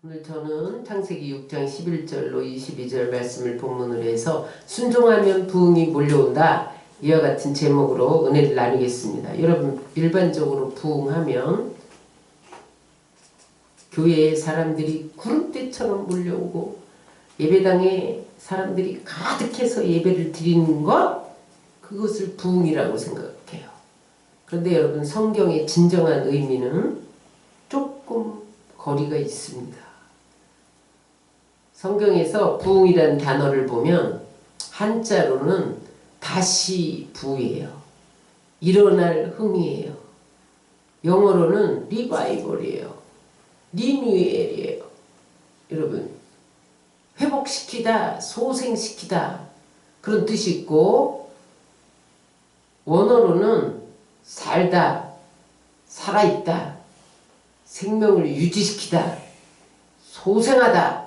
오늘 저는 창세기 6장 11절로 22절 말씀을 본문으로 해서 순종하면 부흥이 몰려온다. 이와 같은 제목으로 은혜를 나누겠습니다. 여러분, 일반적으로 부흥하면 교회에 사람들이 구름대처럼 몰려오고 예배당에 사람들이 가득해서 예배를 드리는 것, 그것을 부흥이라고 생각해요. 그런데 여러분, 성경의 진정한 의미는 조금 거리가 있습니다. 성경에서 부흥이라는 단어를 보면 한자로는 다시 부예요. 일어날 흥이에요. 영어로는 리바이벌이에요. 리뉴엘이에요. 여러분, 회복시키다, 소생시키다 그런 뜻이 있고, 원어로는 살다, 살아있다, 생명을 유지시키다, 소생하다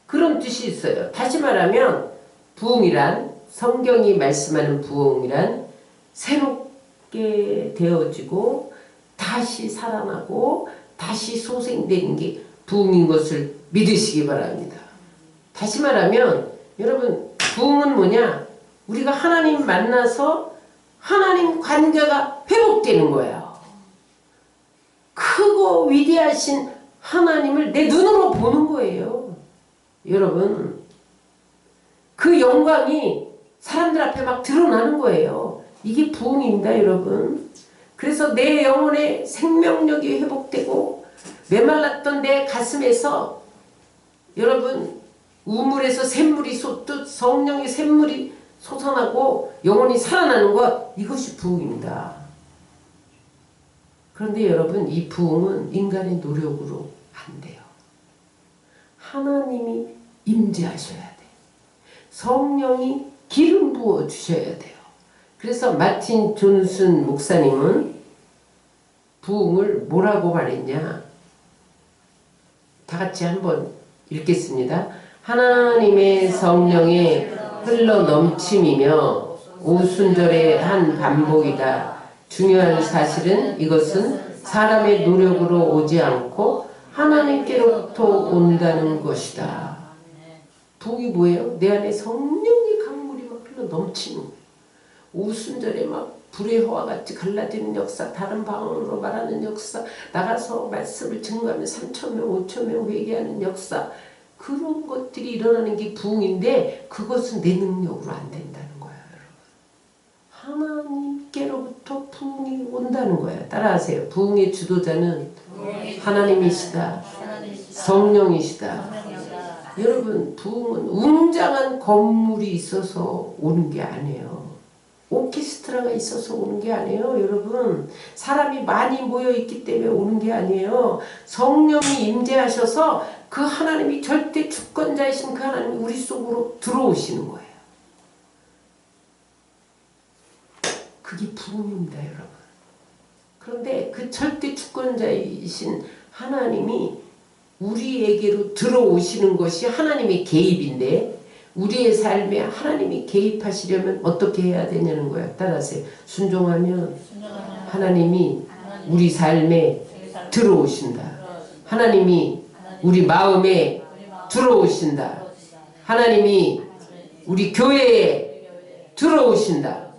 그런 뜻이 있어요. 다시 말하면 부흥이란, 성경이 말씀하는 부흥이란 새롭게 되어지고 다시 살아나고 다시 소생되는 게 부흥인 것을 믿으시기 바랍니다. 다시 말하면 여러분, 부흥은 뭐냐? 우리가 하나님 만나서 하나님 관계가 회복되는 거예요. 크고 위대하신 하나님을 내 눈으로 보는 거예요. 여러분, 그 영광이 사람들 앞에 막 드러나는 거예요. 이게 부흥입니다, 여러분. 그래서 내 영혼의 생명력이 회복되고 메말랐던 내 가슴에서 여러분, 우물에서 샘물이 솟듯 성령의 샘물이 솟아나고 영혼이 살아나는 것, 이것이 부흥입니다. 그런데 여러분, 이 부흥은 인간의 노력으로 안 돼요. 하나님이 임재하셔야 돼요. 성령이 기름 부어 주셔야 돼요. 그래서 마틴 존슨 목사님은 부흥을 뭐라고 말했냐? 다 같이 한번 읽겠습니다. 하나님의 성령의 흘러 넘침이며 오순절의 한 반복이다. 중요한 사실은 이것은 사람의 노력으로 오지 않고 하나님께로부터 온다는 것이다. 부흥이 뭐예요? 내 안에 성령의 강물이 막 흘러 넘치는 거예요. 오순절에 막 불의 화와 같이 갈라지는 역사, 다른 방언으로 말하는 역사, 나가서 말씀을 증거하면 3,000명, 5,000명 회개하는 역사, 그런 것들이 일어나는 게 부흥인데 그것은 내 능력으로 안 된다는 거예요, 여러분. 하나님께로부터 부흥이 온다는 거예요. 따라하세요. 부흥의 주도자는 하나님이시다. 성령이시다. 여러분, 부흥은 웅장한 건물이 있어서 오는 게 아니에요. 오케스트라가 있어서 오는 게 아니에요. 여러분, 사람이 많이 모여있기 때문에 오는 게 아니에요. 성령이 임재하셔서 그 하나님이 절대 주권자이신 그 하나님이 우리 속으로 들어오시는 거예요. 그게 부흥입니다, 여러분. 그런데 그 절대 주권자이신 하나님이 우리에게로 들어오시는 것이 하나님의 개입인데, 우리의 삶에 하나님이 개입하시려면 어떻게 해야 되냐는 거야. 따라하세요. 순종하면 하나님이 우리 삶에 들어오신다. 하나님이 우리 마음에 들어오신다. 하나님이 우리 교회에 들어오신다.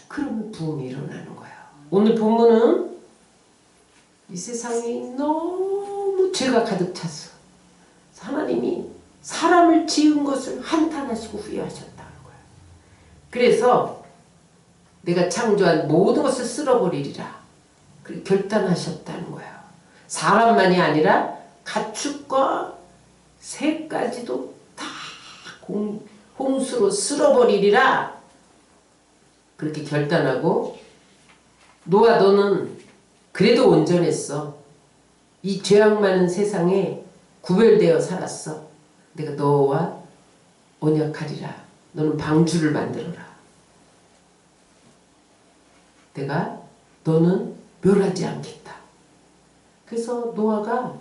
그러면 부흥이 일어나는 거야. 오늘 본문은 이 세상이 너무 죄가 가득 찼어. 하나님이 사람을 지은 것을 한탄하시고 후회하셨다는 거예요. 그래서 내가 창조한 모든 것을 쓸어버리리라. 그렇게 결단하셨다는 거예요. 사람만이 아니라 가축과 새까지도 다 홍수로 쓸어버리리라. 그렇게 결단하고, 노아, 너는 그래도 온전했어. 이 죄악 많은 세상에 구별되어 살았어. 내가 너와 언약하리라. 너는 방주를 만들어라. 내가 너는 멸하지 않겠다. 그래서 노아가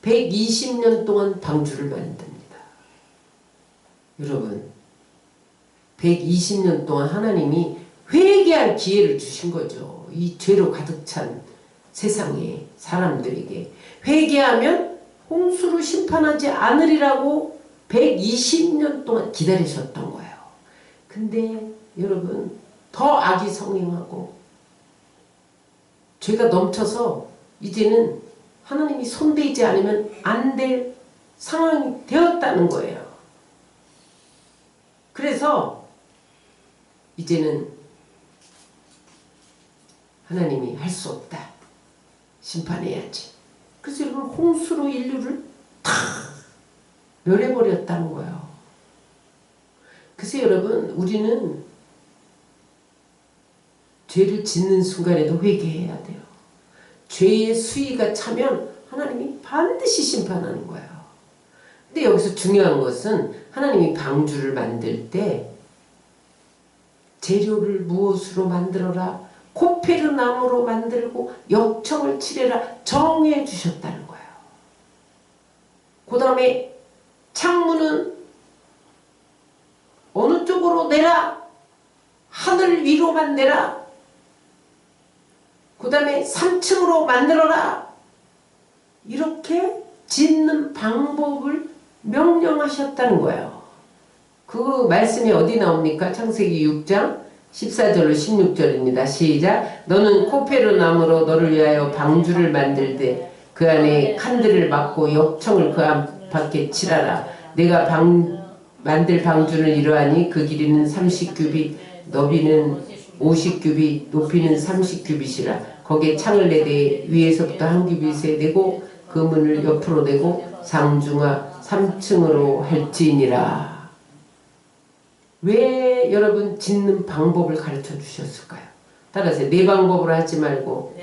120년 동안 방주를 만듭니다. 여러분, 120년 동안 하나님이 회개할 기회를 주신 거죠. 이 죄로 가득 찬 세상에 사람들에게 회개하면 홍수로 심판하지 않으리라고 120년 동안 기다리셨던 거예요. 근데 여러분 더 악이 성행하고 죄가 넘쳐서 이제는 하나님이 손대지 않으면 안 될 상황이 되었다는 거예요. 그래서 이제는 하나님이 할 수 없다. 심판해야지. 그래서 여러분 홍수로 인류를 다 멸해버렸다는 거예요. 그래서 여러분 우리는 죄를 짓는 순간에도 회개해야 돼요. 죄의 수위가 차면 하나님이 반드시 심판하는 거예요. 근데 여기서 중요한 것은 하나님이 방주를 만들 때 재료를 무엇으로 만들어라, 코페르 나무로 만들고 역청을 칠해라 정해 주셨다는 거예요. 그 다음에 창문은 어느 쪽으로 내라? 하늘 위로만 내라. 그 다음에 3층으로 만들어라. 이렇게 짓는 방법을 명령하셨다는 거예요. 그 말씀이 어디 나옵니까? 창세기 6장 14절로 16절입니다. 시작. 너는 코페르 나무로 너를 위하여 방주를 만들되 그 안에 칸들을 막고 역청을 그 안 밖에 칠하라. 내가 만들 방주는 이러하니 그 길이는 30규빗, 너비는 50규빗, 높이는 30규빗이라. 거기에 창을 내되 위에서부터 한 규빗에 내고 그 문을 옆으로 내고 상중하 3층으로 할지니라. 왜 여러분 짓는 방법을 가르쳐 주셨을까요? 따라서 내 방법으로 하지 말고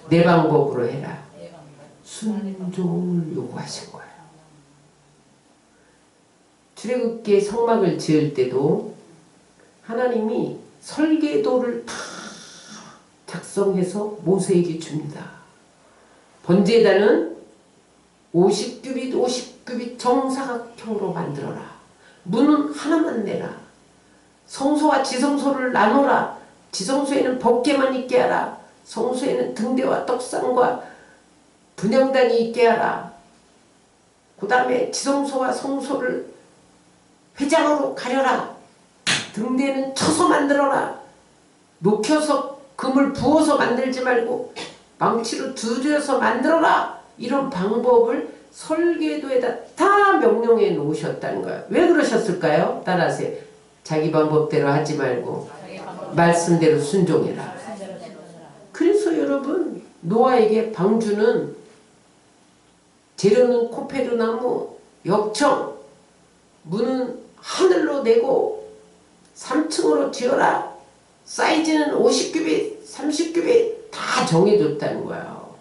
내 방법으로 해라. 순종을 요구하신 거예요. 출애굽기에 성막을 지을 때도 하나님이 설계도를 다 작성해서 모세에게 줍니다. 번제단은 50규빗 50규빗 정사각형으로 만들어라. 문은 하나만 내라. 성소와 지성소를 나눠라. 지성소에는 법궤만 있게 하라. 성소에는 등대와 떡상과 분향단이 있게 하라. 그 다음에 지성소와 성소를 회장으로 가려라. 등대는 쳐서 만들어라. 녹여서 금을 부어서 만들지 말고 망치로 두드려서 만들어라. 이런 방법을 설계도에다 다 명령해 놓으셨다는 거예요. 왜 그러셨을까요? 따라하세요. 자기 방법대로 하지 말고 말씀대로 순종해라. 그래서 여러분 노아에게 방주는 재료는 코페르 나무, 역청, 문은 하늘로 내고 3층으로 지어라. 사이즈는 50규빗, 30규빗 다 정해줬다는 거예요.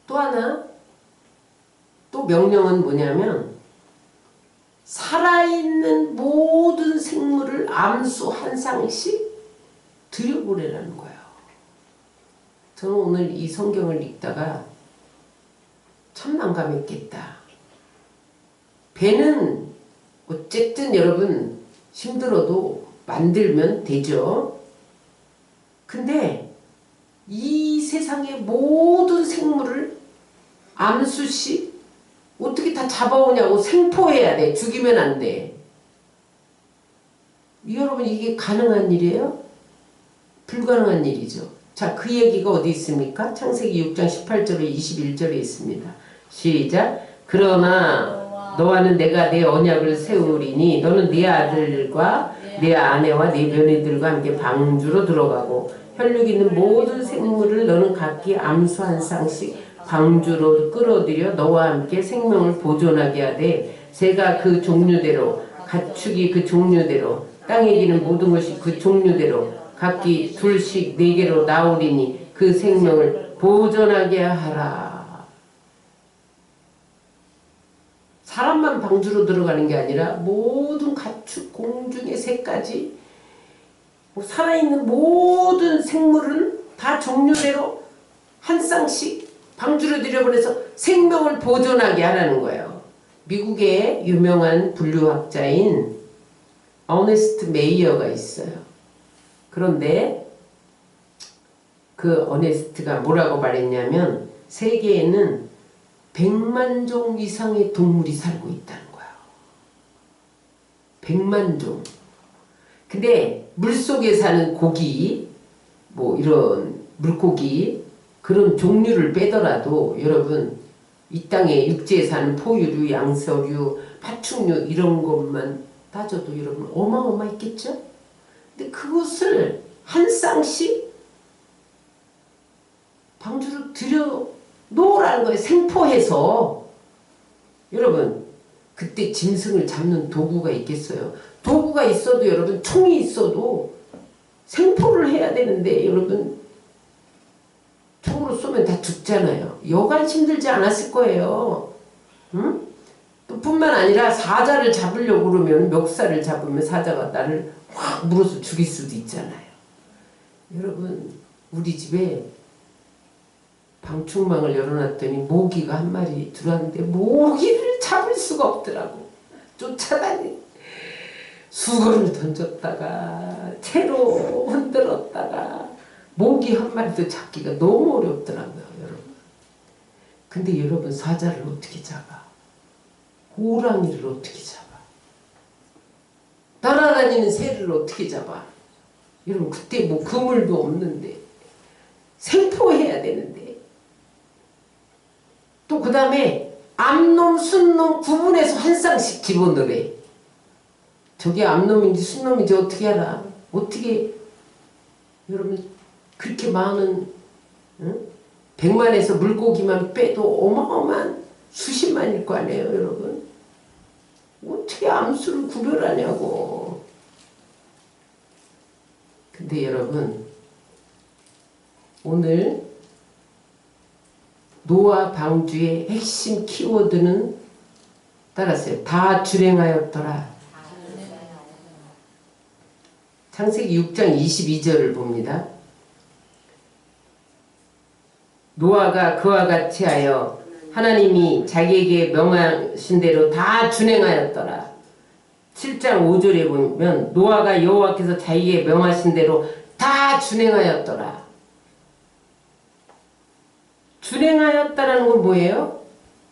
또 하나, 또 명령은 뭐냐면 살아있는 모든 생물을 암수 한 쌍씩 들여보내라는 거예요. 저는 오늘 이 성경을 읽다가 참 난감했겠다. 배는 어쨌든 여러분 힘들어도 만들면 되죠. 근데 이 세상의 모든 생물을 암수씩 어떻게 다 잡아오냐고 생포해야 돼. 죽이면 안 돼. 여러분 이게 가능한 일이에요? 불가능한 일이죠. 자, 그 얘기가 어디 있습니까? 창세기 6장 18절에 21절에 있습니다. 시작. 그러나 너와는 내가 내 언약을 세우리니 너는 네 아들과 내 아내와 네 며느리들과 함께 방주로 들어가고 혈육 있는 모든 생물을 너는 각기 암수 한 쌍씩 방주로 끌어들여 너와 함께 생명을 보존하게 하되 새가 그 종류대로 가축이 그 종류대로 땅에 기는 모든 것이 그 종류대로 각기 둘씩 4개로 나오리니 그 생명을 보존하게 하라. 사람만 방주로 들어가는 게 아니라 모든 가축, 공중의 새까지 살아있는 모든 생물은 다 종류대로 한 쌍씩 방주로 들여보내서 생명을 보존하게 하라는 거예요. 미국의 유명한 분류학자인 어네스트 메이어가 있어요. 그런데 그 어네스트가 뭐라고 말했냐면 세계에는 100만 종 이상의 동물이 살고 있다는 거야. 100만 종. 근데 물속에 사는 고기, 뭐 이런 물고기 그런 종류를 빼더라도 여러분 이 땅에 육지에 사는 포유류, 양서류, 파충류 이런 것만 따져도 여러분 어마어마했겠죠? 근데 그것을 한 쌍씩 방주로 들여 놓으라는 거예요. 생포해서. 여러분 그때 짐승을 잡는 도구가 있겠어요? 도구가 있어도 여러분 총이 있어도 생포를 해야 되는데 여러분 총으로 쏘면 다 죽잖아요. 여간 힘들지 않았을 거예요. 응? 또 뿐만 아니라 사자를 잡으려고 그러면 멱살을 잡으면 사자가 나를 확 물어서 죽일 수도 있잖아요. 여러분 우리 집에 방충망을 열어놨더니 모기가 한 마리 들어왔는데 모기를 잡을 수가 없더라고. 쫓아다니 수건을 던졌다가 채로 흔들었다가 모기 한 마리도 잡기가 너무 어렵더라고요. 여러분. 근데 여러분 사자를 어떻게 잡아? 호랑이를 어떻게 잡아? 날아다니는 새를 어떻게 잡아? 여러분 그때 뭐 그물도 없는데 생포해야 되는데 또 그 다음에 암놈 순놈 구분해서 한 쌍씩 집어넣으래. 저게 암놈인지 순놈인지 어떻게 알아? 어떻게 여러분 그렇게 많은 100만에서 물고기만 빼도 어마어마한 수십만일 거 아니에요 여러분. 어떻게 암수를 구별하냐고. 근데 여러분 오늘 노아 방주의 핵심 키워드는 따라서요. 다 준행하였더라. 창세기 6장 22절을 봅니다. 노아가 그와 같이 하여 하나님이 자기에게 명하신 대로 다 준행하였더라. 7장 5절에 보면 노아가 여호와께서 자기에게 명하신 대로 다 준행하였더라. 준행하였다라는 건 뭐예요?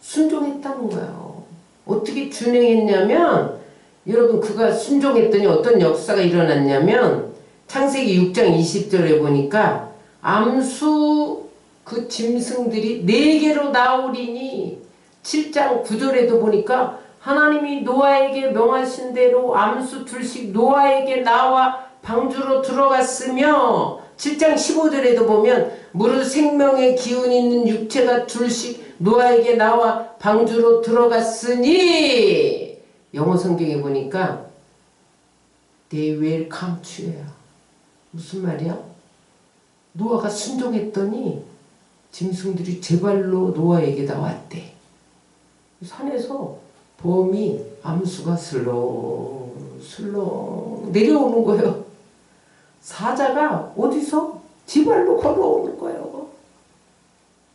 순종했다는 거예요. 어떻게 준행했냐면 여러분 그가 순종했더니 어떤 역사가 일어났냐면 창세기 6장 20절에 보니까 암수 그 짐승들이 4개로 나오리니 7장 9절에도 보니까 하나님이 노아에게 명하신 대로 암수 둘씩 노아에게 나와 방주로 들어갔으며 7장 15절에도 보면 무릇 생명의 기운 있는 육체가 둘씩 노아에게 나와 방주로 들어갔으니 영어 성경에 보니까 they will come to you. 무슨 말이야? 노아가 순종했더니 짐승들이 제발로 노아에게 나왔대. 산에서 범이 암수가 슬렁슬렁 내려오는 거예요. 사자가 어디서? 지발로 걸어오는 거예요.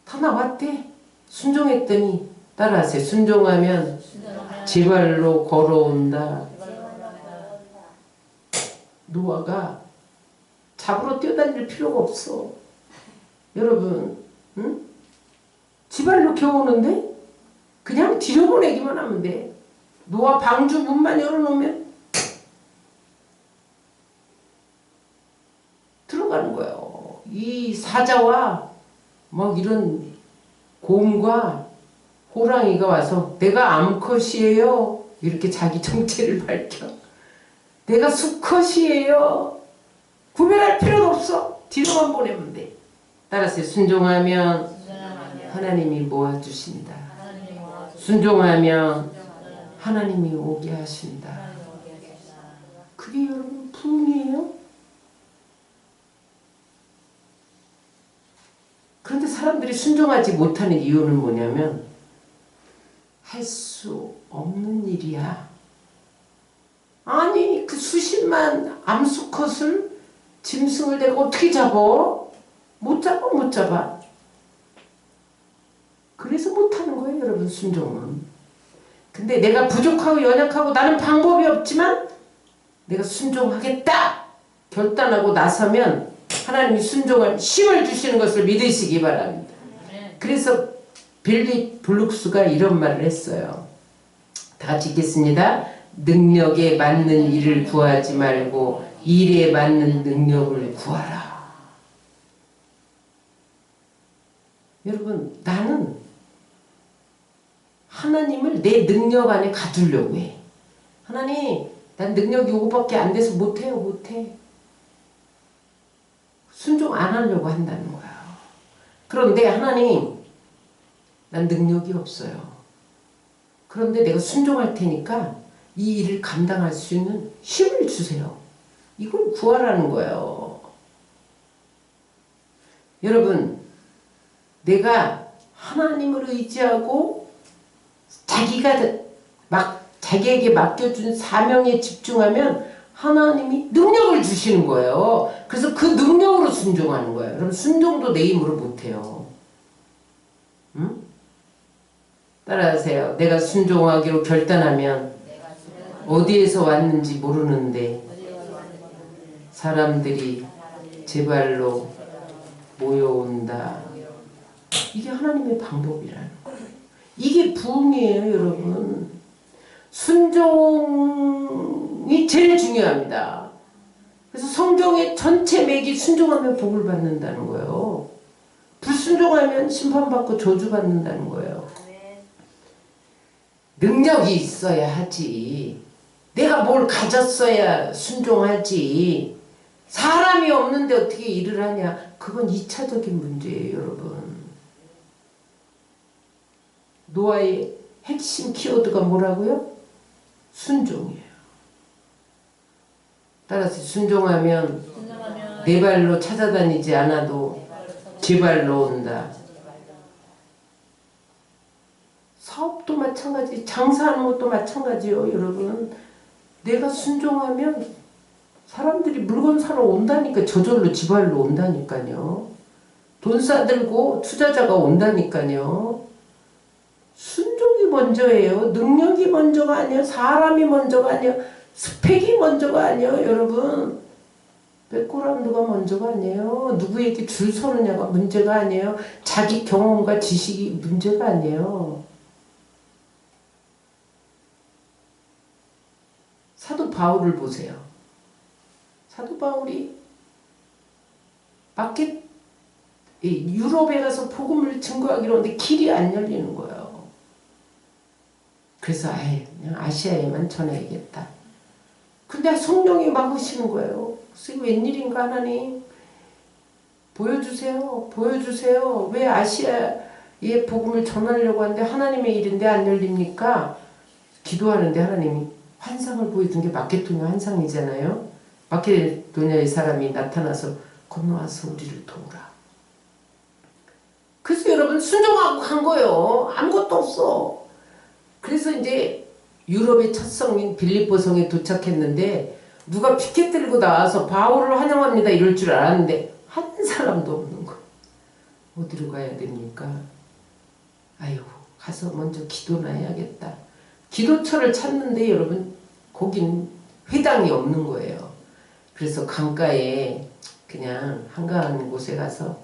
다 나왔대. 순종했더니 따라하세요. 순종하면 지발로 걸어온다. 노아가 잡으러 뛰어다닐 필요가 없어. 여러분 응? 지발로 겨우는데 그냥 들여보내기만 하면 돼. 노아 방주 문만 열어놓으면 들어가는 거예요. 이 사자와 막 이런 곰과 호랑이가 와서 내가 암컷이에요. 이렇게 자기 정체를 밝혀. 내가 수컷이에요. 구별할 필요도 없어. 뒤로만 보내면 돼. 따라서 순종하면 하나님이 모아주신다. 순종하면 하나님이 오게 하신다. 그게 여러분 부흥이에요? 그런데 사람들이 순종하지 못하는 이유는 뭐냐면 할 수 없는 일이야. 아니 그 수십만 암수컷을 짐승을 내가 어떻게 잡아? 못 잡아. 그래서 못하는 거예요 여러분 순종은. 근데 내가 부족하고 연약하고 나는 방법이 없지만 내가 순종하겠다 결단하고 나서면 하나님이 순종할 힘을 주시는 것을 믿으시기 바랍니다. 그래서 빌리 블룩스가 이런 말을 했어요. 다 같이 읽겠습니다. 능력에 맞는 일을 구하지 말고 일에 맞는 능력을 구하라. 여러분, 나는 하나님을 내 능력 안에 가두려고 해. 하나님, 난 능력이 이거밖에 안 돼서 못해요, 못해. 순종 안 하려고 한다는 거야. 그런데 하나님, 난 능력이 없어요. 그런데 내가 순종할 테니까 이 일을 감당할 수 있는 힘을 주세요. 이걸 구하라는 거예요. 여러분, 내가 하나님을 의지하고 자기에게 맡겨준 사명에 집중하면 하나님이 능력을 주시는 거예요. 그래서 그 능력으로 순종하는 거예요. 그럼 순종도 내 힘으로 못해요. 응? 따라하세요. 내가 순종하기로 결단하면 어디에서 왔는지 모르는데 사람들이 제 발로 모여온다. 이게 하나님의 방법이라는 거예요. 이게 부흥이에요, 여러분. 순종이 제일 중요합니다. 그래서 성경의 전체 맥이 순종하면 복을 받는다는 거예요. 불순종하면 심판받고 저주받는다는 거예요. 능력이 있어야 하지. 내가 뭘 가졌어야 순종하지. 사람이 없는데 어떻게 일을 하냐. 그건 2차적인 문제예요, 여러분. 노아의 핵심 키워드가 뭐라고요? 순종이에요. 따라서 순종하면 내 발로 찾아다니지 않아도 제 발로 온다. 사업도 마찬가지, 장사하는 것도 마찬가지요, 여러분. 내가 순종하면 사람들이 물건 사러 온다니까. 저절로 지 발로 온다니까요. 돈 싸들고 투자자가 온다니까요. 순종이 먼저예요. 능력이 먼저가 아니에요. 사람이 먼저가 아니에요. 스펙이 먼저가 아니에요, 여러분. 백그라운드가 먼저가 아니에요. 누구에게 줄 서느냐가 문제가 아니에요. 자기 경험과 지식이 문제가 아니에요. 사도 바울을 보세요. 사도 바울이 유럽에 가서 복음을 증거하기로 하는데 길이 안 열리는 거예요. 그래서 그냥 아시아에만 전해야겠다. 근데 성령이 막으시는 거예요. 그래서 웬일인가 하나님, 보여주세요. 보여주세요. 왜 아시아에 복음을 전하려고 하는데 하나님의 일인데 안 열립니까? 기도하는데 하나님이 환상을 보여준 게 마케도냐 환상이잖아요. 마케도냐의 사람이 나타나서 건너와서 우리를 도우라. 그래서 여러분 순종하고 간 거예요. 아무것도 없어. 그래서 이제 유럽의 첫 성인 빌립보 성에 도착했는데 누가 피켓 들고 나와서 바울을 환영합니다 이럴 줄 알았는데 한 사람도 없는 거예요. 어디로 가야 됩니까? 아이고, 가서 먼저 기도나 해야겠다. 기도처를 찾는데 여러분 거긴 회당이 없는 거예요. 그래서 강가에 그냥 한가한 곳에 가서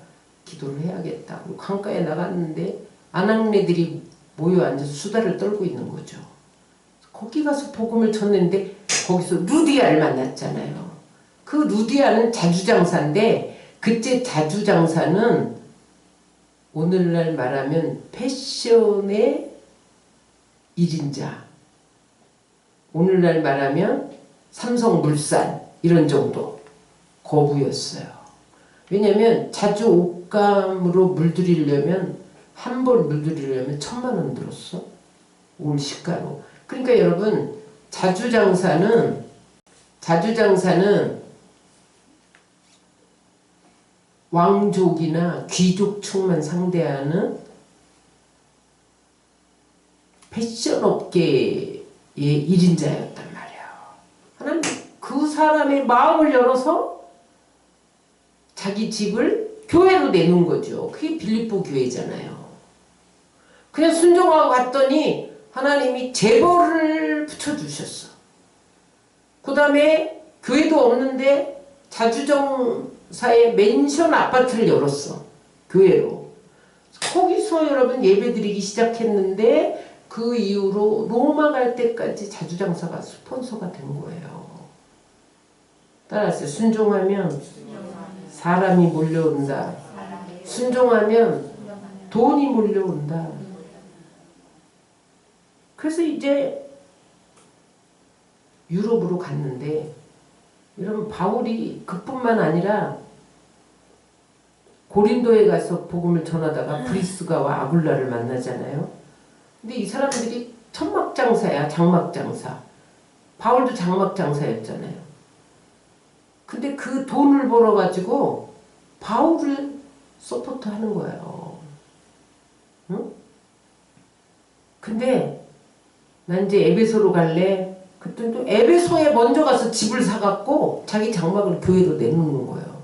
기도를 해야겠다. 그리고 강가에 나갔는데 아낙네들이 모여 앉아서 수다를 떨고 있는 거죠. 거기 가서 복음을 전했는데 거기서 루디아를 만났잖아요. 그 루디아는 자주장사인데 그때 자주장사는 오늘날 말하면 패션의 1인자, 오늘날 말하면 삼성물산 이런 정도 거부였어요. 왜냐면 자주 옷감으로 물들이려면 한 벌 물들이려면 1,000,000원 들었어. 올 시가로. 그러니까 여러분 자주장사는 왕족이나 귀족층만 상대하는 패션 업계의 1인자였단 말이에요. 하나님 그 사람의 마음을 열어서 자기 집을 교회로 내놓은 거죠. 그게 빌립보 교회잖아요. 그냥 순종하고 갔더니 하나님이 재벌을 붙여주셨어. 그 다음에 교회도 없는데 자주정사의 맨션 아파트를 열었어. 교회로. 거기서 여러분 예배드리기 시작했는데 그 이후로 로마 갈 때까지 자주장사가 스폰서가 된 거예요. 따라서 순종하면 사람이 몰려온다. 순종하면 돈이 몰려온다. 그래서 이제 유럽으로 갔는데 여러분 바울이 그뿐만 아니라 고린도에 가서 복음을 전하다가 브리스가와 아굴라를 만나잖아요. 근데 이 사람들이 천막장사야. 장막장사. 바울도 장막장사였잖아요. 근데 그 돈을 벌어가지고 바울을 서포트하는 거예요. 응? 근데 난 이제 에베소로 갈래. 그때 또 에베소에 먼저 가서 집을 사갖고 자기 장막을 교회로 내놓는 거예요.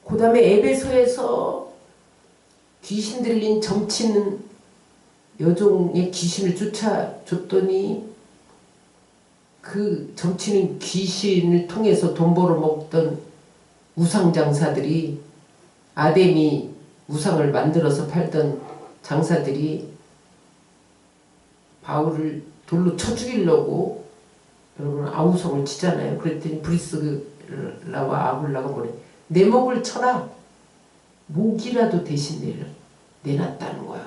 그 다음에 에베소에서 귀신 들린 점치는 여종의 귀신을 쫓아줬더니 그 점치는 귀신을 통해서 돈 벌어먹던 우상장사들이 아데미 우상을 만들어서 팔던 장사들이 바울을 돌로 쳐 죽이려고 여러분 아우성을 치잖아요. 그랬더니 브리스라와 아굴라가 뭐래. 내 목을 쳐라. 목이라도 대신 내놨다는 거예요.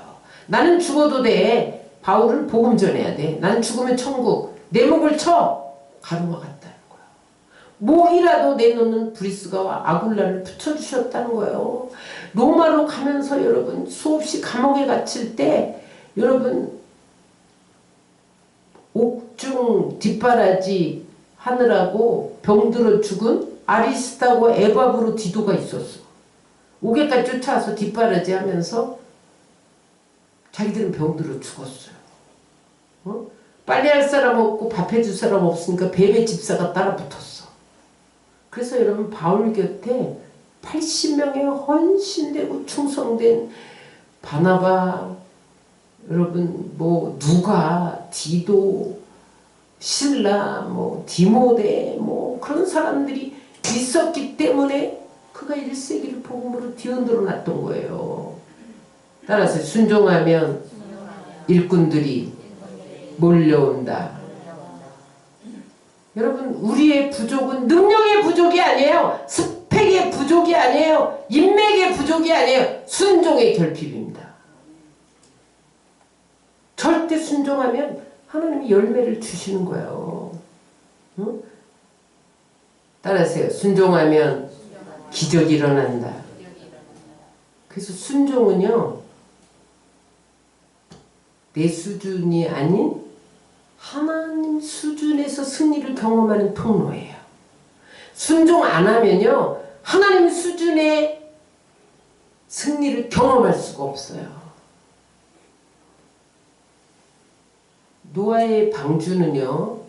나는 죽어도 돼. 바울은 복음 전해야 돼. 나는 죽으면 천국. 내 목을 쳐. 가루가 같다는 거예요. 목이라도 내놓는 브리스가와 아굴라를 붙여주셨다는 거예요. 로마로 가면서 여러분 수없이 감옥에 갇힐 때 여러분 옥중 뒷바라지 하느라고 병들어 죽은 아리스타고 에바브로 디도가 있었어. 옥에까지 쫓아와서 뒷바라지 하면서 자기들은 병들어 죽었어요. 어? 빨래할 사람 없고 밥해줄 사람 없으니까 베베 집사가 따라 붙었어. 그래서 여러분 바울 곁에 80명의 헌신되고 충성된 바나바, 여러분 뭐 누가, 디도, 실라, 뭐 디모데, 뭐 그런 사람들이 있었기 때문에 그가 1세기를 복음으로 뒤흔들어 놨던 거예요. 따라서 순종하면 일꾼들이 몰려온다. 여러분 우리의 부족은 능력의 부족이 아니에요. 스펙의 부족이 아니에요. 인맥의 부족이 아니에요. 순종의 결핍입니다. 절대 순종하면 하나님이 열매를 주시는 거예요. 응? 따라하세요. 순종하면 기적이 일어난다. 그래서 순종은요, 내 수준이 아닌 하나님 수준에서 승리를 경험하는 통로예요. 순종 안 하면요, 하나님 수준의 승리를 경험할 수가 없어요. 노아의 방주는요,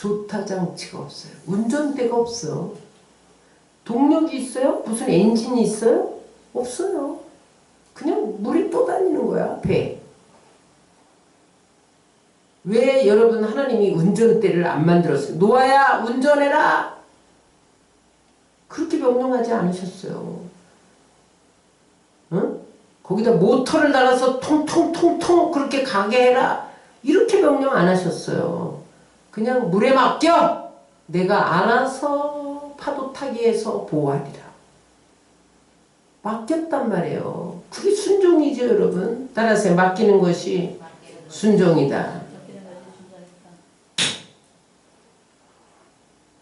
조타장치가 없어요. 운전대가 없어. 동력이 있어요? 무슨 엔진이 있어요? 없어요. 그냥 물이 떠다니는 거야, 배. 왜 여러분 하나님이 운전대를 안 만들었어요? 노아야 운전해라! 그렇게 명령하지 않으셨어요. 응? 거기다 모터를 달아서 통통통통 그렇게 가게 해라. 이렇게 명령 안 하셨어요. 그냥 물에 맡겨! 내가 알아서 파도 타기에서 보호하리라. 맡겼단 말이에요. 그게 순종이죠, 여러분. 따라서 맡기는 것이 순종이다.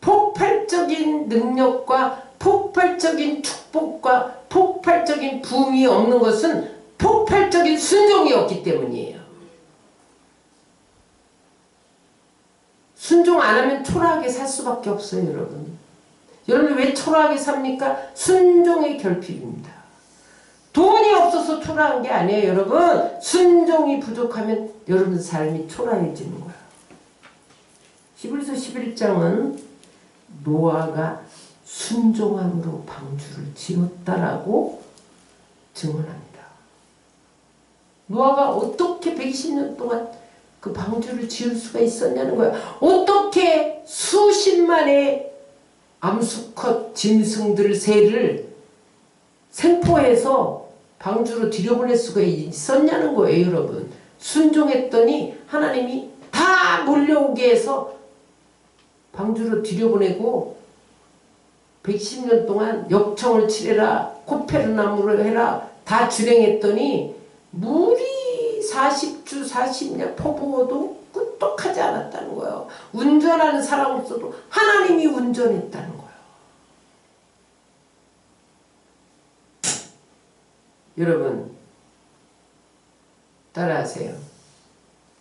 폭발적인 능력과 폭발적인 축복과 폭발적인 부흥이 없는 것은 폭발적인 순종이 없기 때문이에요. 순종 안 하면 초라하게 살 수밖에 없어요, 여러분. 여러분 왜 초라하게 삽니까? 순종의 결핍입니다. 돈이 없어서 초라한 게 아니에요, 여러분. 순종이 부족하면 여러분 삶이 초라해지는 거예요. 히브리서 11장은 노아가 순종함으로 방주를 지었다라고 증언합니다. 노아가 어떻게 120년 동안 그 방주를 지을 수가 있었냐는 거예요. 어떻게 수십만의 암수컷 짐승들 새를 생포해서 방주로 들여보낼 수가 있었냐는 거예요, 여러분. 순종했더니 하나님이 다 몰려오게 해서 방주로 들여보내고 110년 동안 역청을 치래라, 코페르나무를 해라 다 준행했더니 물이 40주 40년 퍼부어도 끄떡하지 않았다는 거예요. 운전하는 사람 없어도 하나님이 운전했다는 거예요. 여러분 따라하세요.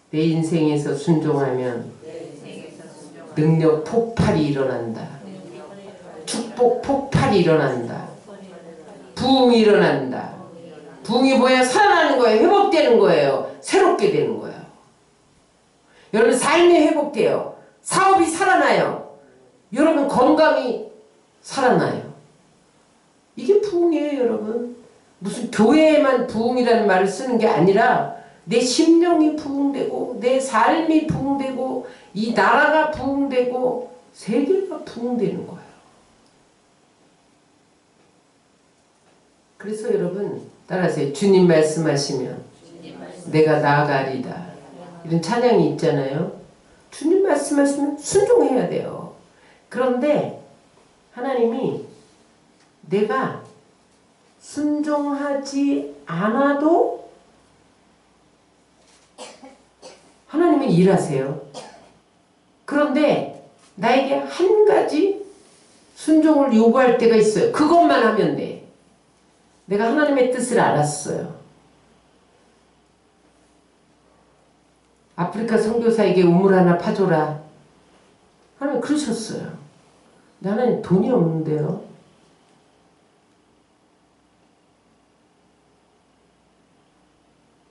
내 인생에서 순종하면 능력 폭발이 일어난다. 축복 폭발이 일어난다. 부흥이 일어난다. 부흥이 뭐야? 살아나는 거예요. 회복되는 거예요. 새롭게 되는 거예요. 여러분 삶이 회복돼요. 사업이 살아나요. 여러분 건강이 살아나요. 이게 부흥이에요, 여러분. 무슨 교회에만 부흥이라는 말을 쓰는 게 아니라 내 심령이 부흥되고 내 삶이 부흥되고 이 나라가 부흥되고 세계가 부흥되는 거예요. 그래서 여러분 따라하세요. 주님 말씀하시면 내가 나아가리다. 이런 찬양이 있잖아요. 주님 말씀하시면 순종해야 돼요. 그런데 하나님이 내가 순종하지 않아도 하나님은 일하세요. 그런데 나에게 한 가지 순종을 요구할 때가 있어요. 그것만 하면 돼. 내가 하나님의 뜻을 알았어요. 아프리카 선교사에게 우물 하나 파줘라. 하나님 그러셨어요. 근데 하나님 돈이 없는데요.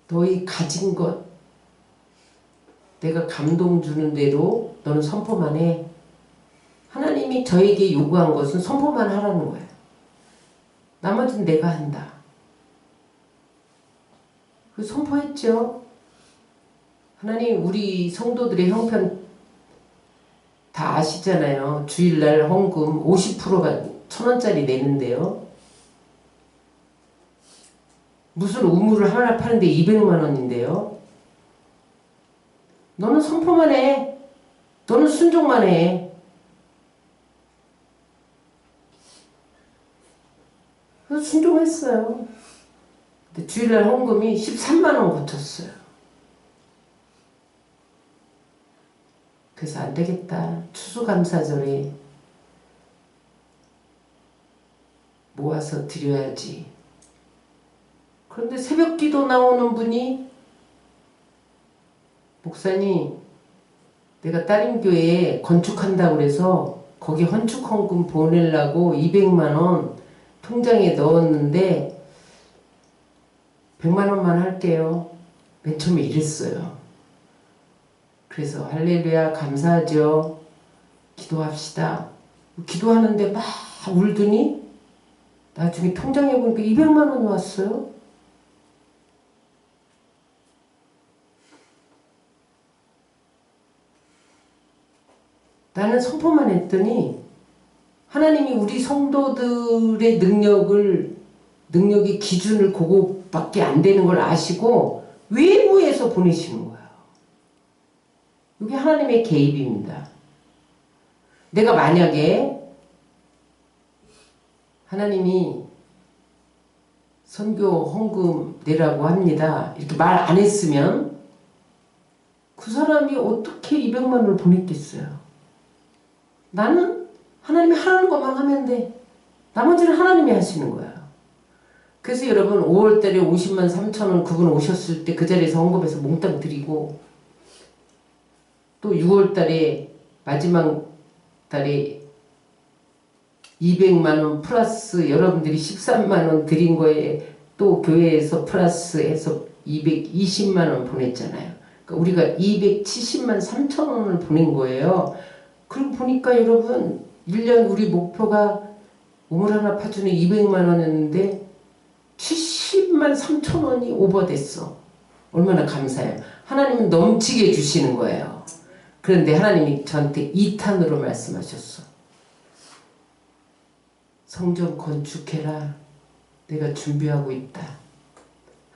너희 가진 것 내가 감동 주는 대로 너는 선포만 해. 하나님이 저에게 요구한 것은 선포만 하라는 거예요. 나머지는 내가 한다. 그 선포했죠. 하나님 우리 성도들의 형편 다 아시잖아요. 주일날 헌금 50%가 1,000원짜리 내는데요. 무슨 우물을 하나 파는데 200만 원인데요. 너는 선포만 해. 너는 순종만 해. 그래서 순종했어요. 근데 주일날 헌금이 13만 원 고쳤어요. 그래서 안 되겠다. 추수감사절에 모아서 드려야지. 그런데 새벽 기도 나오는 분이 목사님 내가 다른 교회에 건축한다고 그래서 거기 건축헌금 보내려고 200만 원 통장에 넣었는데 100만 원만 할게요. 맨 처음에 이랬어요. 그래서 할렐루야 감사하죠. 기도합시다. 기도하는데 막 울더니 나중에 통장에 보니까 200만 원이 왔어요. 나는 선포만 했더니 하나님이 우리 성도들의 능력의 기준을 그거밖에 안 되는 걸 아시고 외부에서 보내시는 거예요. 이게 하나님의 개입입니다. 내가 만약에 하나님이 선교 헌금 내라고 합니다. 이렇게 말 안 했으면 그 사람이 어떻게 200만 원을 보냈겠어요. 나는 하나님이 하라는 것만 하면 돼. 나머지는 하나님이 하시는 거야. 그래서 여러분 5월달에 50만 3천 원 그분 오셨을 때 그 자리에서 헌금해서 몽땅 드리고 또 6월달에 마지막 달에 200만 원 플러스 여러분들이 13만 원 드린 거에 또 교회에서 플러스해서 220만 원 보냈잖아요. 그러니까 우리가 270만 3천 원을 보낸 거예요. 그리고 보니까 여러분 1년 우리 목표가 우물 하나 파주는 200만 원이었는데 70만 3천 원이 오버됐어. 얼마나 감사해요. 하나님은 넘치게 주시는 거예요. 그런데 하나님이 저한테 2탄으로 말씀하셨어. 성전 건축해라. 내가 준비하고 있다.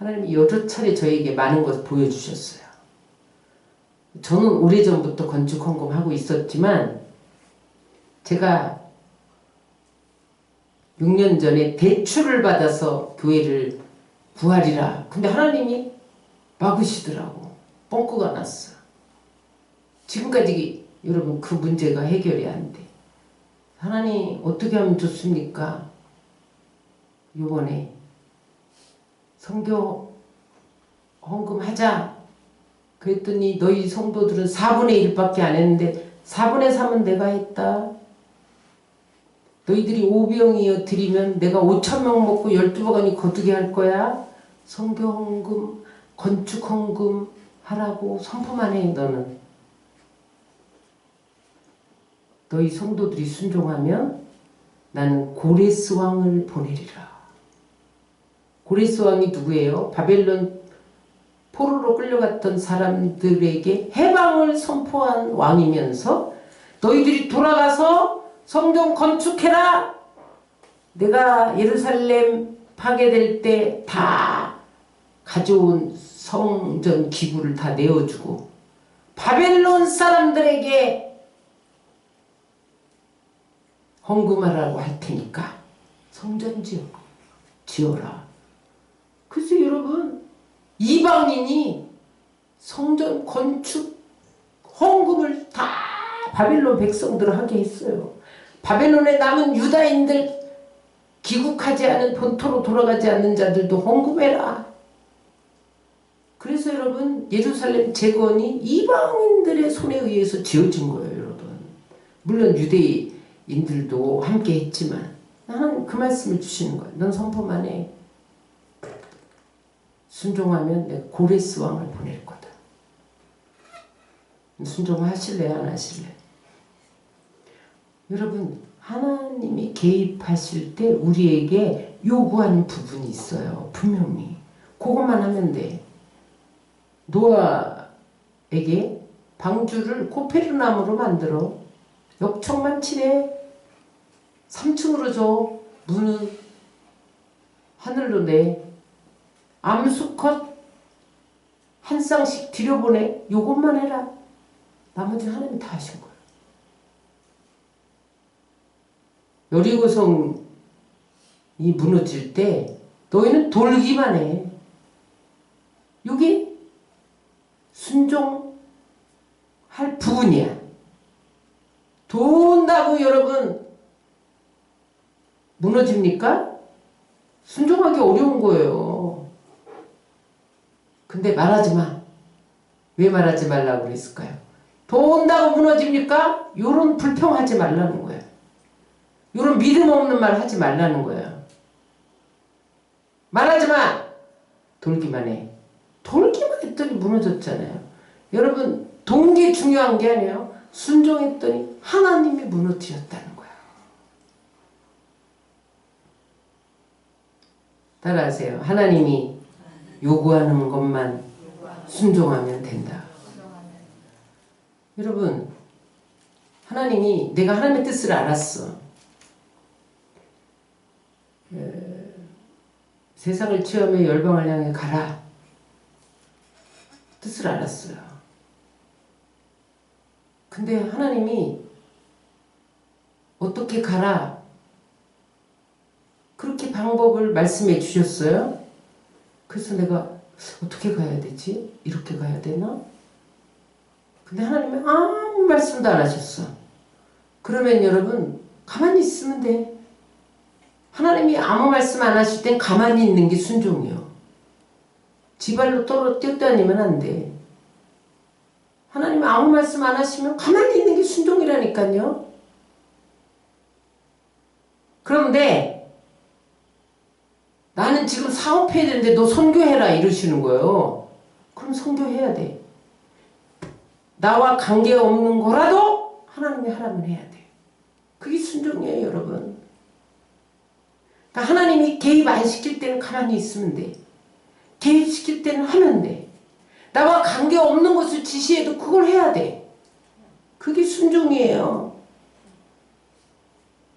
하나님이 여러 차례 저에게 많은 것을 보여주셨어요. 저는 오래전부터 건축 헌금하고 있었지만 제가 6년 전에 대출을 받아서 교회를 구하리라. 근데 하나님이 막으시더라고. 뻥꾸가 났어. 지금까지 여러분 그 문제가 해결이 안 돼. 하나님 어떻게 하면 좋습니까? 요번에 성교 헌금하자. 그랬더니 너희 성도들은 4분의 1밖에 안 했는데 4분의 3은 내가 했다. 너희들이 5병이어 드리면 내가 5,000명 먹고 12번간이 거두게 할 거야. 성교 헌금, 건축 헌금 하라고 선포만 해. 너는. 너희 성도들이 순종하면 나는 고레스 왕을 보내리라. 고레스 왕이 누구예요? 바벨론 포로로 끌려갔던 사람들에게 해방을 선포한 왕이면서 너희들이 돌아가서 성전 건축해라. 내가 예루살렘 파괴될 때 다 가져온 성전 기구를 다 내어주고 바벨론 사람들에게 헌금하라고 할 테니까 성전 지어라. 그래서 여러분 이방인이 성전 건축 헌금을 다 바벨론 백성들 하게 했어요. 바벨론에 남은 유다인들 귀국하지 않은 본토로 돌아가지 않는 자들도 헌금해라. 그래서 여러분 예루살렘 재건이 이방인들의 손에 의해서 지어진 거예요. 여러분 물론 유대인들도 함께 했지만 나는 그 말씀을 주시는 거예요. 넌 선포만 해. 순종하면 내가 고레스 왕을 보낼 거다. 순종하실래요? 안 하실래요? 여러분 하나님이 개입하실 때 우리에게 요구하는 부분이 있어요. 분명히. 그것만 하면 돼. 노아에게 방주를 코페르나무로 만들어. 역청만 칠해. 3층으로 줘. 문은 하늘로 내. 암수컷 한 쌍씩 들여보내. 요것만 해라. 나머지는 하나님이 다 하신 거예요. 여리고성이 무너질 때 너희는 돌기만 해. 이게 순종할 부분이야. 돈다고 여러분 무너집니까? 순종하기 어려운 거예요. 근데 말하지 마. 왜 말하지 말라고 그랬을까요? 돈다고 무너집니까? 요런 불평하지 말라는 거예요. 요런 믿음 없는 말 하지 말라는 거예요. 말하지 마! 돌기만 해. 돌기만 했더니 무너졌잖아요. 여러분 동기 중요한 게 아니에요. 순종했더니 하나님이 무너뜨렸다는 거예요. 따라하세요. 하나님이 요구하는 것만 순종하면 된다. 여러분 하나님이 내가 하나님의 뜻을 알았어. 세상을 체험해 열방을 향해 가라. 뜻을 알았어요. 근데 하나님이 어떻게 가라 그렇게 방법을 말씀해 주셨어요. 그래서 내가 어떻게 가야 되지? 이렇게 가야 되나? 근데 하나님이 아무 말씀도 안 하셨어. 그러면 여러분 가만히 있으면 돼. 하나님이 아무 말씀 안 하실 땐 가만히 있는 게 순종이요. 지발로 뛰어다니면 안 돼. 하나님이 아무 말씀 안 하시면 가만히 있는 게 순종이라니까요. 그런데 나는 지금 사업해야 되는데 너 선교해라 이러시는 거예요. 그럼 선교해야 돼. 나와 관계없는 거라도 하나님이 하라면 해야 돼. 그게 순종이에요, 여러분. 그러니까 하나님이 개입 안 시킬 때는 가만히 있으면 돼. 개입시킬 때는 하면 돼. 나와 관계없는 것을 지시해도 그걸 해야 돼. 그게 순종이에요.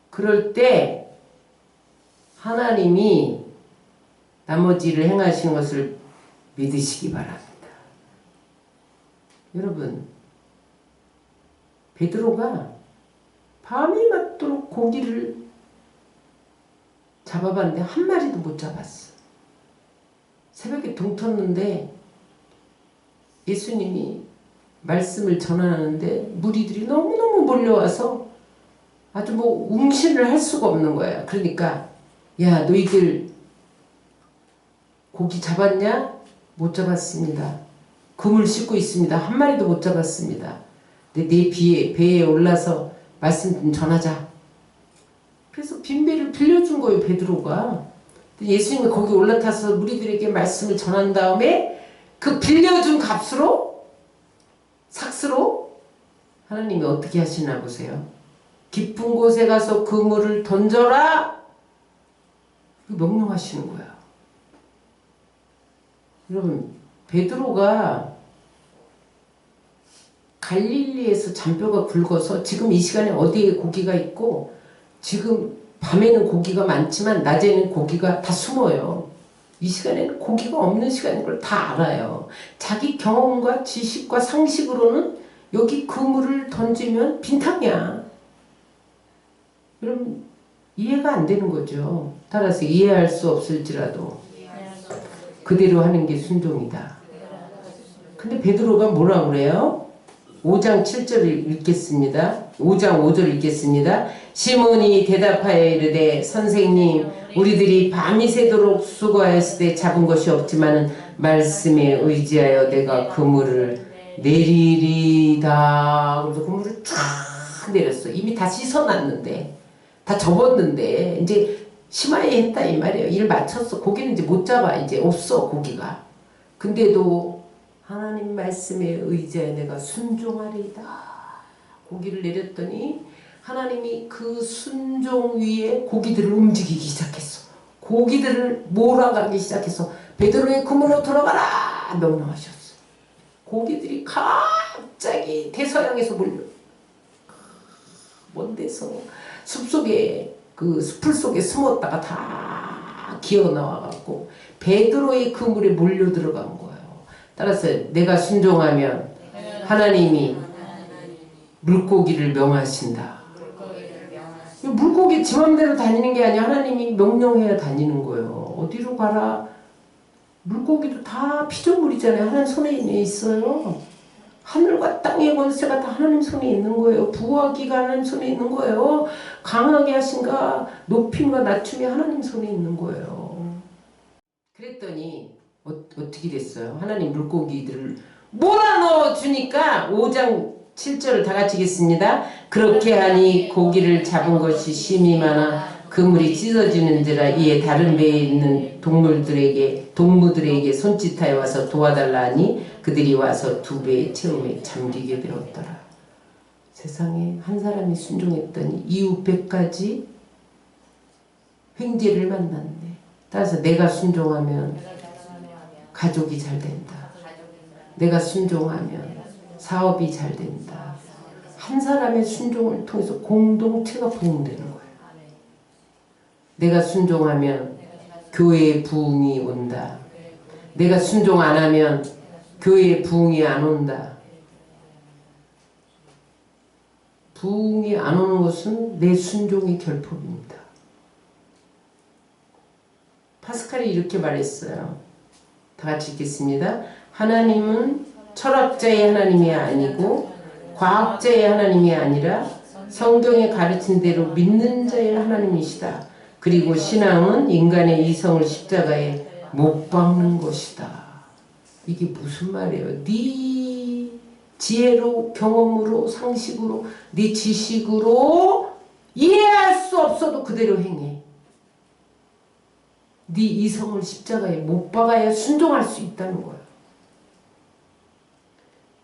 그럴 때 하나님이 나머지를 행하시는 것을 믿으시기 바랍니다. 여러분, 베드로가 밤이 맞도록 고기를 잡아봤는데 한 마리도 못 잡았어. 새벽에 동 텄는데 예수님이 말씀을 전하는데 무리들이 너무너무 몰려와서 아주 뭐 웅신을 할 수가 없는 거야. 그러니까 야, 너희들 고기 잡았냐? 못 잡았습니다. 그물 씻고 있습니다. 한 마리도 못 잡았습니다. 근데 내 배에 올라서 말씀 좀 전하자. 그래서 빈배를 빌려준 거예요, 베드로가. 예수님이 거기 올라타서 무리들에게 말씀을 전한 다음에 그 빌려준 값으로, 삭스로 하나님이 어떻게 하시나 보세요. 깊은 곳에 가서 그물을 던져라! 명령하시는 거야. 여러분, 베드로가 갈릴리에서 잔뼈가 굵어서 지금 이 시간에 어디에 고기가 있고 지금 밤에는 고기가 많지만 낮에는 고기가 다 숨어요. 이 시간에는 고기가 없는 시간인 걸 다 알아요. 자기 경험과 지식과 상식으로는 여기 그물을 던지면 빈탕이야. 여러분, 이해가 안 되는 거죠. 따라서 이해할 수 없을지라도 그대로 하는 게 순종이다. 근데 베드로가 뭐라고 그래요? 5장 7절을 읽겠습니다. 5장 5절 읽겠습니다. 시몬이 대답하여 이르되 선생님 우리들이 밤이 새도록 수고하였을 때 잡은 것이 없지만 말씀에 의지하여 내가 그물을 내리리다. 그래서 그물을 쫙 내렸어. 이미 다 씻어놨는데 다 접었는데 이제 심하게 했다 이 말이에요. 일 마쳤어. 고기는 이제 못 잡아. 이제 없어 고기가. 근데도 하나님 말씀에 의지하여 내가 순종하리이다. 고기를 내렸더니 하나님이 그 순종 위에 고기들을 움직이기 시작했어. 고기들을 몰아가기 시작해서 베드로의 그물로 들어가라 명령하셨어. 고기들이 갑자기 대서양에서 몰려. 먼 데서 숲속에 그 숲풀 속에 숨었다가 다 기어 나와갖고 베드로의 그물에 몰려 들어간 거예요. 따라서 내가 순종하면 하나님이 물고기를 명하신다. 물고기 지 맘대로 다니는 게 아니야. 하나님이 명령해야 다니는 거예요. 어디로 가라. 물고기도 다 피조물이잖아요. 하나님 손에 있어요. 하늘과 땅의 권세가 다 하나님 손에 있는 거예요. 부하기가 하나님 손에 있는 거예요. 강하게 하신가 높임과 낮춤이 하나님 손에 있는 거예요. 그랬더니 어떻게 됐어요? 하나님 물고기들을 몰아넣어 주니까 5장 7절을 다 같이 읽겠습니다. 그렇게 하니 고기를 잡은 것이 심히 많아 그물이 찢어지는지라. 이에 다른 배에 있는 동무들에게 손짓하여 와서 도와달라 하니 그들이 와서 두 배의 채움에 잠기게 되었더라. 세상에 한 사람이 순종했더니 이웃 배까지 횡재를 만났네. 따라서 내가 순종하면 가족이 잘 된다. 내가 순종하면 사업이 잘 된다. 한 사람의 순종을 통해서 공동체가 부흥되는 거예요. 내가 순종하면 교회에 부흥이 온다. 내가 순종 안 하면 교회에 부흥이 안 온다. 부흥이 안 오는 것은 내 순종의 결핍입니다. 파스칼이 이렇게 말했어요. 다 같이 읽겠습니다. 하나님은 철학자의 하나님이 아니고 과학자의 하나님이 아니라 성경에 가르친 대로 믿는 자의 하나님이시다. 그리고 신앙은 인간의 이성을 십자가에 못 박는 것이다. 이게 무슨 말이에요? 네 지혜로, 경험으로, 상식으로, 네 지식으로 이해할 수 없어도 그대로 행해. 네 이성을 십자가에 못 박아야 순종할 수 있다는 거야.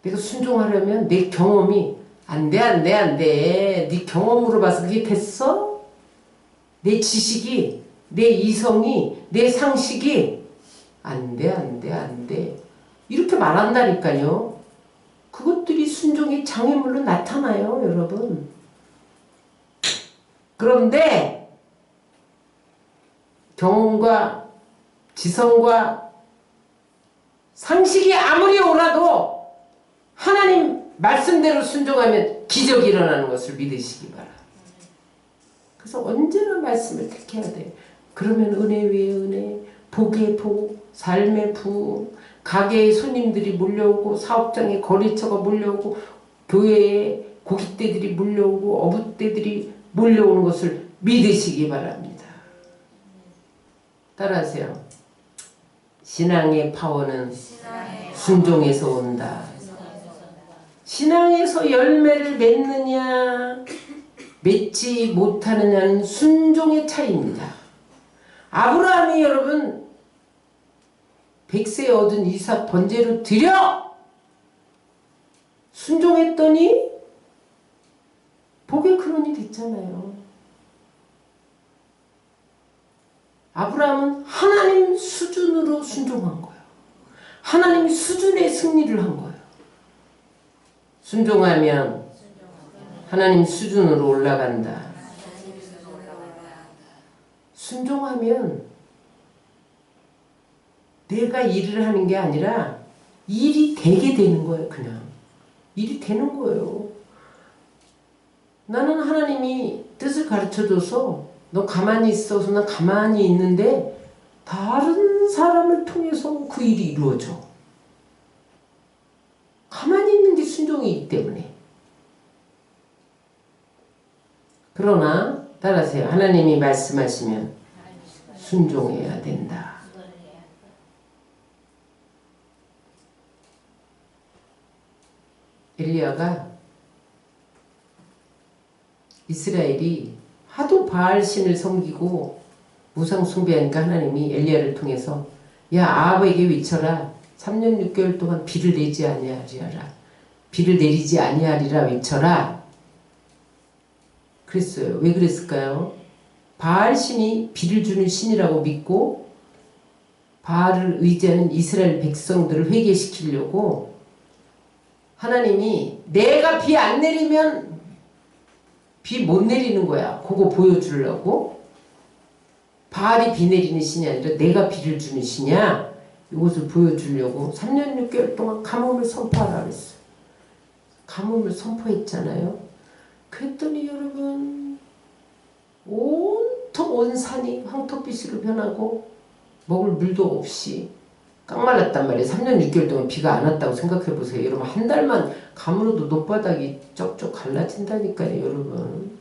내가 순종하려면 내 경험이 안 돼. 네 경험으로 봐서 그게 됐어? 내 지식이, 내 이성이, 내 상식이 안 돼. 이렇게 말한다니까요. 그것들이 순종의 장애물로 나타나요, 여러분. 그런데 경험과 지성과 상식이 아무리 옳아도 하나님 말씀대로 순종하면 기적이 일어나는 것을 믿으시기 바랍니다. 그래서 언제나 말씀을 택해야 돼. 그러면 은혜 위에 은혜, 복의 복, 삶의 부, 가게에 손님들이 몰려오고 사업장에 거래처가 몰려오고 교회에 고깃대들이 몰려오고 어부대들이 몰려오는 것을 믿으시기 바랍니다. 따라하세요. 신앙의 파워는 순종에서 온다. 신앙에서 열매를 맺느냐 맺지 못하느냐는 순종의 차이입니다. 아브라함이 여러분 100세 얻은 이삭 번제로 드려 순종했더니 복의 근원이 됐잖아요. 아브라함은 하나님 수준으로 순종한 거예요. 하나님 수준의 승리를 한 거예요. 순종하면 하나님 수준으로 올라간다. 순종하면 내가 일을 하는 게 아니라 일이 되게 되는 거예요. 그냥 일이 되는 거예요. 나는 하나님이 뜻을 가르쳐줘서 너 가만히 있어서 난 가만히 있는데 다른 사람을 통해서 그 일이 이루어져. 가만히 있는 게 순종이기 때문에. 그러나 따라하세요. 하나님이 말씀하시면 순종해야 된다. 엘리야가 이스라엘이 하도 바알 신을 섬기고 우상 숭배하니까 하나님이 엘리야를 통해서 야 아합에게 외쳐라. 3년 6개월 동안 비를 내지 아니하리라. 비를 내리지 아니하리라 외쳐라. 그랬어요. 왜 그랬을까요? 바알 신이 비를 주는 신이라고 믿고 바알을 의지하는 이스라엘 백성들을 회개시키려고 하나님이 내가 비 안 내리면 비 못 내리는 거야. 그거 보여주려고. 바알이 비 내리는 신이 아니라 내가 비를 주는 신이야. 이것을 보여주려고 3년 6개월 동안 가뭄을 선포하라 그랬어요. 가뭄을 선포했잖아요. 그랬더니 여러분 온통 온 산이 황토빛으로 변하고 먹을 물도 없이 깡말랐단 말이에요. 3년 6개월 동안 비가 안 왔다고 생각해보세요. 여러분 한 달만 가물어도 높바닥이 쩍쩍 갈라진다니까요. 여러분.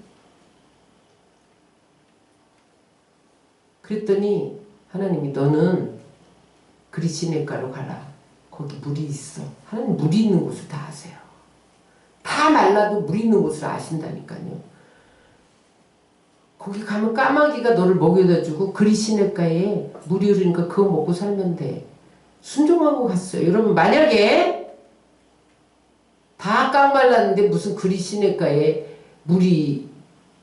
그랬더니 하나님이 너는 그리시네가로 가라. 거기 물이 있어. 하나님 물이 있는 곳을 다 아세요. 다 말라도 물 있는 곳을 아신다니까요. 거기 가면 까마귀가 너를 먹여다 주고 그리시네가에 물이 흐르니까 그거 먹고 살면 돼. 순종하고 갔어요. 여러분 만약에 다 깡말랐는데 무슨 그리시네가에 물이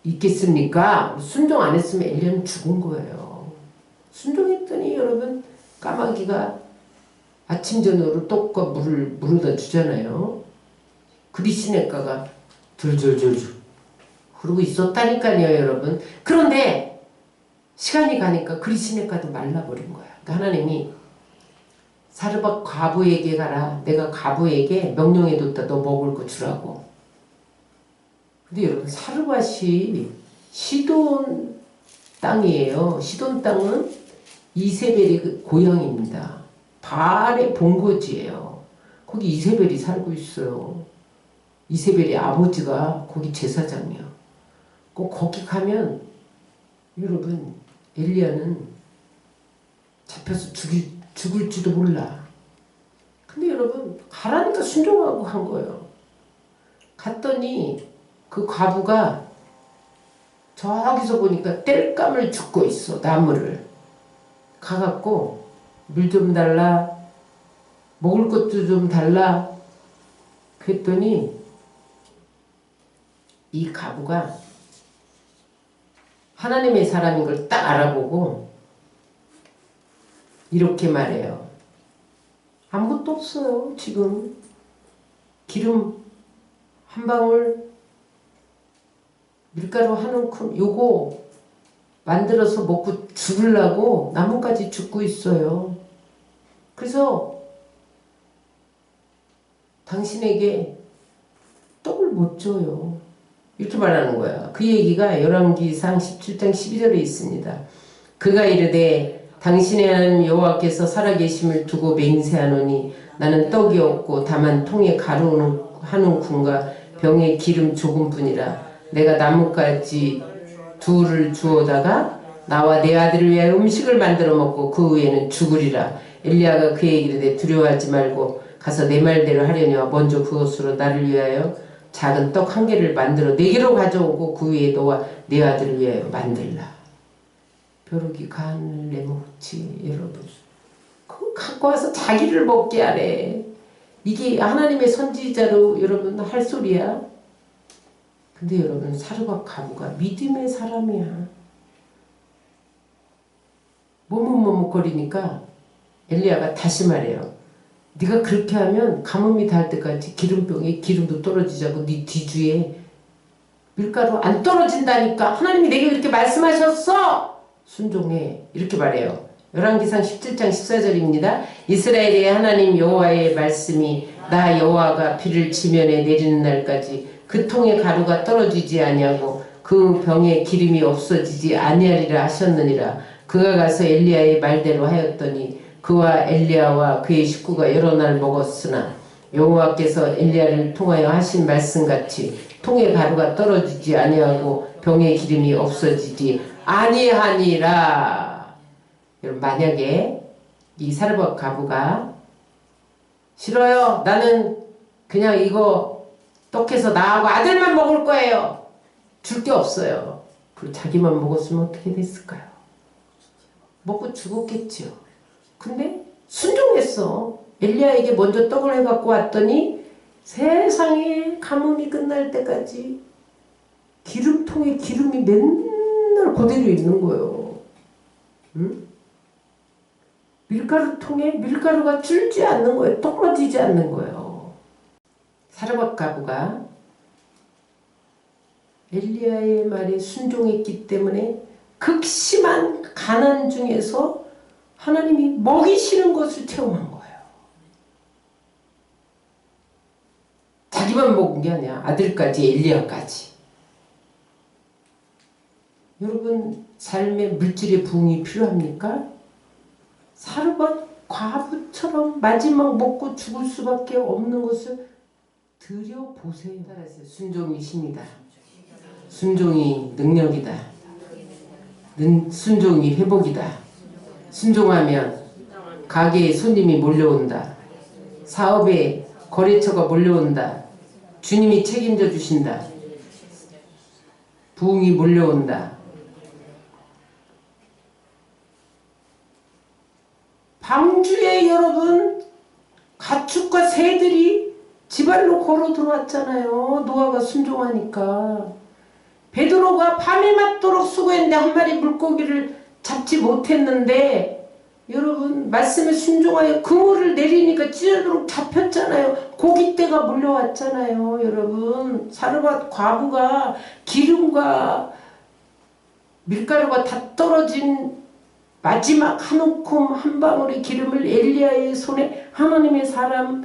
있겠습니까? 순종 안 했으면 엘리야는 죽은 거예요. 순종했더니 여러분 까마귀가 아침 저녁으로 떡과 물을 물어다 주잖아요. 그리시네가가 줄줄줄줄 흐르고 있었다니까요. 여러분. 그런데 시간이 가니까 그리시네가도 말라버린 거야. 그러니까 하나님이 사르밧 과부에게 가라. 내가 과부에게 명령해뒀다. 너 먹을 거 주라고. 근데 여러분 사르밧이 시돈 땅이에요. 시돈 땅은 이세벨의 그 고향입니다. 바알의 본거지예요. 거기 이세벨이 살고 있어요. 이세벨의 아버지가 거기 제사장이야. 꼭 거기 가면 여러분 엘리야는 잡혀서 죽을지도 몰라. 근데 여러분 가라니까 순종하고 간 거예요. 갔더니 그 과부가 저기서 보니까 땔감을 줍고 있어. 나무를. 가갖고 물 좀 달라. 먹을 것도 좀 달라. 그랬더니 이 과부가 하나님의 사람인 걸 딱 알아보고 이렇게 말해요. 아무것도 없어요. 지금 기름 한 방울 밀가루 한 움큼 요거 만들어서 먹고 죽으려고 나뭇가지 죽고 있어요. 그래서 당신에게 떡을 못 줘요. 이렇게 말하는 거야. 그 얘기가 열왕기상 17장 12절에 있습니다. 그가 이르되 당신의 하나님 여호와께서 살아계심을 두고 맹세하노니 나는 떡이 없고 다만 통에 가루 한 움큼과 병에 기름 조금뿐이라. 내가 나뭇가지 둘을 주어다가 나와 내 아들을 위하여 음식을 만들어 먹고 그 후에는 죽으리라. 엘리야가 그에게 이르되 두려워하지 말고 가서 내 말대로 하려니와 먼저 그것으로 나를 위하여 작은 떡 한 개를 만들어 내게로 가져오고 그 위에 너와 내 아들을 위하여 만들라. 벼룩이 간을 내먹지 여러분. 그거 갖고 와서 자기를 먹게 하래. 이게 하나님의 선지자로 여러분 할 소리야? 근데 여러분 사르밧 가부가 믿음의 사람이야. 머뭇머뭇거리니까 엘리야가 다시 말해요. 네가 그렇게 하면 가뭄이 닿을 때까지 기름병에 기름도 떨어지지 않고 네 뒤주에 밀가루 안 떨어진다니까. 하나님이 내게 그렇게 말씀하셨어. 순종해. 이렇게 말해요. 열왕기상 17장 14절입니다. 이스라엘의 하나님 여호와의 말씀이 나 여호와가 비를 지면에 내리는 날까지 그 통에 가루가 떨어지지 아니하고 그 병에 기름이 없어지지 아니하리라 하셨느니라. 그가 가서 엘리야의 말대로 하였더니 그와 엘리야와 그의 식구가 여러 날 먹었으나 여호와께서 엘리야를 통하여 하신 말씀같이 통에 가루가 떨어지지 아니하고 병에 기름이 없어지지 아니하니라. 여러분 만약에 이 사르밧 가부가 싫어요. 나는 그냥 이거 떡해서 나하고 아들만 먹을 거예요. 줄 게 없어요. 그리고 자기만 먹었으면 어떻게 됐을까요? 먹고 죽었겠죠. 근데 순종했어. 엘리야에게 먼저 떡을 해갖고 왔더니 세상에 가뭄이 끝날 때까지 기름통에 기름이 맨날 그대로 있는 거예요. 응? 밀가루통에 밀가루가 줄지 않는 거예요. 떨어지지 않는 거예요. 사르밧 가부가 엘리야의 말에 순종했기 때문에 극심한 가난 중에서 하나님이 먹이시는 것을 체험한 거예요. 자기만 먹은 게 아니야. 아들까지 엘리야까지. 여러분 삶에 물질의 부흥이 필요합니까? 사르밧 과부처럼 마지막 먹고 죽을 수밖에 없는 것을 드려보세요. 순종이 힘이다. 순종이 능력이다. 순종이 회복이다. 순종하면 가게에 손님이 몰려온다. 사업에 거래처가 몰려온다. 주님이 책임져 주신다. 부흥이 몰려온다. 방주에 여러분 가축과 새들이 지발로 걸어 들어왔잖아요. 노아가 순종하니까. 베드로가 밤에 맞도록 수고했는데 한 마리 물고기를 잡지 못했는데 여러분 말씀에 순종하여 그물을 내리니까 찌르도록 잡혔잖아요. 고깃대가 몰려왔잖아요. 여러분 사르밧 과부가 기름과 밀가루가 다 떨어진 마지막 한 움큼 한 방울의 기름을 엘리야의 손에 하나님의 사람의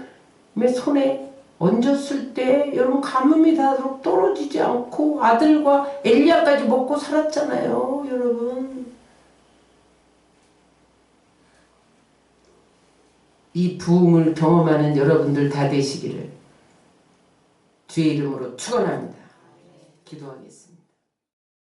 손에 얹었을 때 여러분 가뭄이 닿도록 떨어지지 않고 아들과 엘리야까지 먹고 살았잖아요. 여러분 이 부흥을 경험하는 여러분들 다 되시기를 주의 이름으로 축원합니다. 기도하겠습니다.